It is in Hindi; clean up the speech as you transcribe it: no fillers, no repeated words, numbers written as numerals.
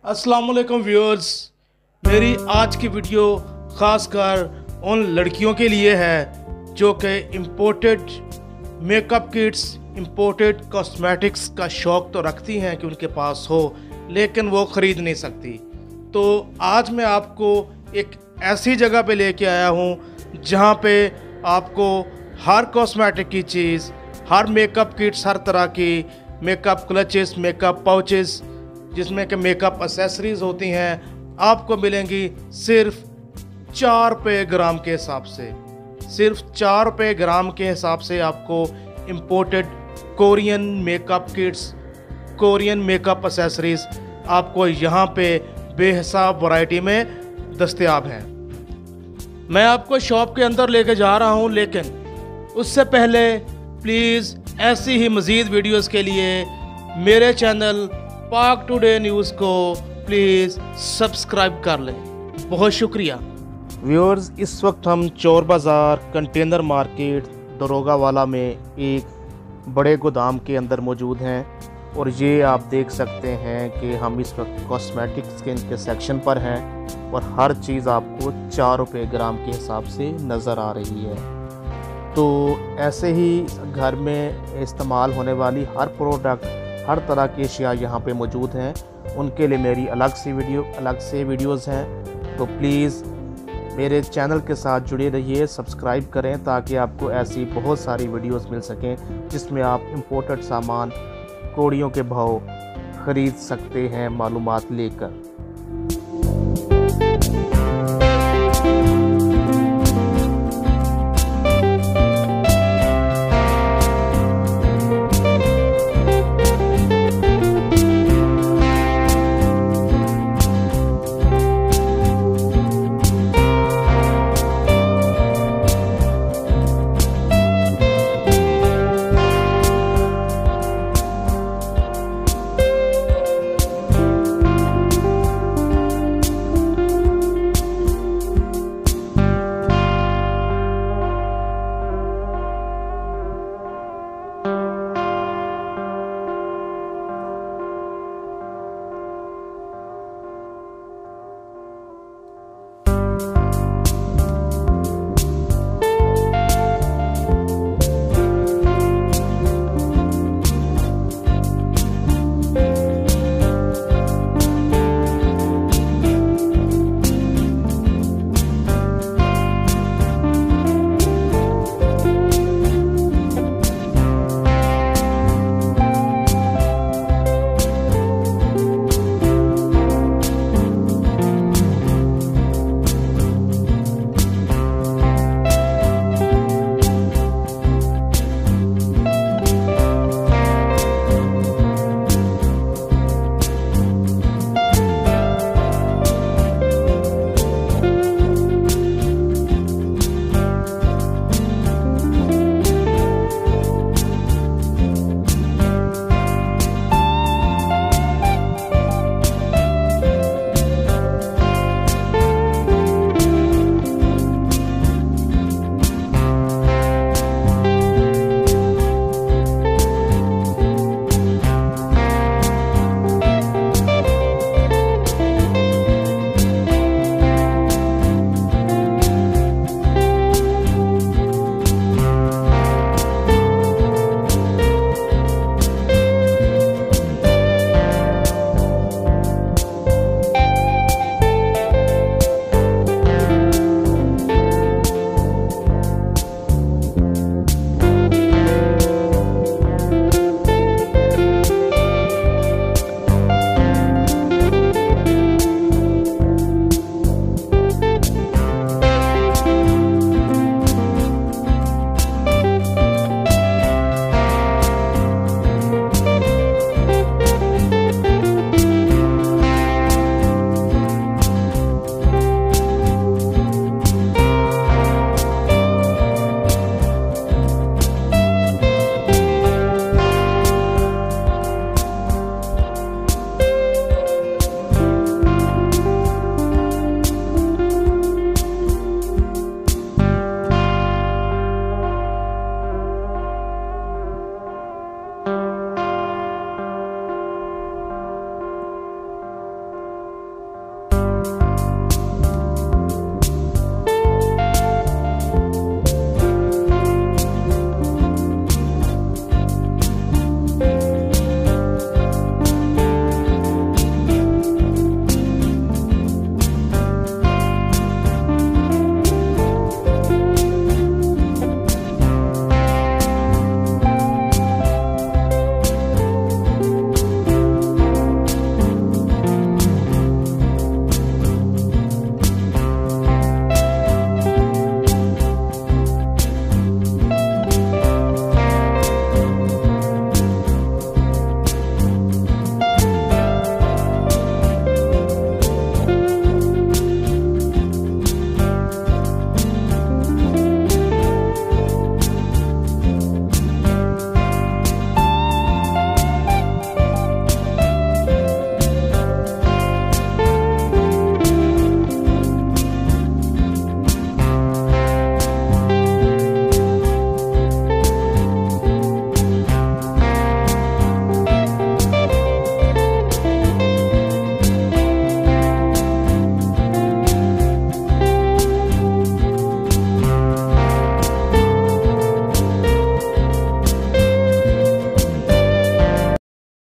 अस्सलाम वालेकुम व्यूअर्स, मेरी आज की वीडियो ख़ासकर उन लड़कियों के लिए है जो कि imported makeup kits, imported cosmetics का शौक़ तो रखती हैं कि उनके पास हो, लेकिन वो ख़रीद नहीं सकती। तो आज मैं आपको एक ऐसी जगह पे लेके आया हूँ जहाँ पे आपको हर कॉस्मेटिक की चीज़, हर मेकअप किट्स, हर तरह की मेकअप क्लचेस, मेकअप पाउचेस, जिसमें कि मेकअप एसेसरीज़ होती हैं, आपको मिलेंगी सिर्फ 4 रुपये ग्राम के हिसाब से। सिर्फ 4 रुपये ग्राम के हिसाब से आपको imported Korean makeup kits, Korean makeup accessories आपको यहाँ पे बेहिसाब वैरायटी में दस्तयाब हैं। मैं आपको शॉप के अंदर लेके जा रहा हूँ, लेकिन उससे पहले प्लीज़ ऐसी ही मज़ीद वीडियोस के लिए मेरे चैनल पाक टुडे न्यूज़ को प्लीज़ सब्सक्राइब कर लें। बहुत शुक्रिया व्यूअर्स। इस वक्त हम चोर बाज़ार कंटेनर मार्केट दरोगावाला में एक बड़े गोदाम के अंदर मौजूद हैं और ये आप देख सकते हैं कि हम इस वक्त कॉस्मेटिक स्किन के सेक्शन पर हैं और हर चीज़ आपको 4 रुपये ग्राम के हिसाब से नज़र आ रही है। तो ऐसे ही घर में इस्तेमाल होने वाली हर प्रोडक्ट, हर तरह की अशिया यहाँ पे मौजूद हैं। उनके लिए मेरी अलग से वीडियोज़ हैं। तो प्लीज़ मेरे चैनल के साथ जुड़े रहिए, सब्सक्राइब करें ताकि आपको ऐसी बहुत सारी वीडियोज़ मिल सकें जिसमें आप इम्पोर्टेड सामान कोड़ियों के भाव ख़रीद सकते हैं मालूमात लेकर।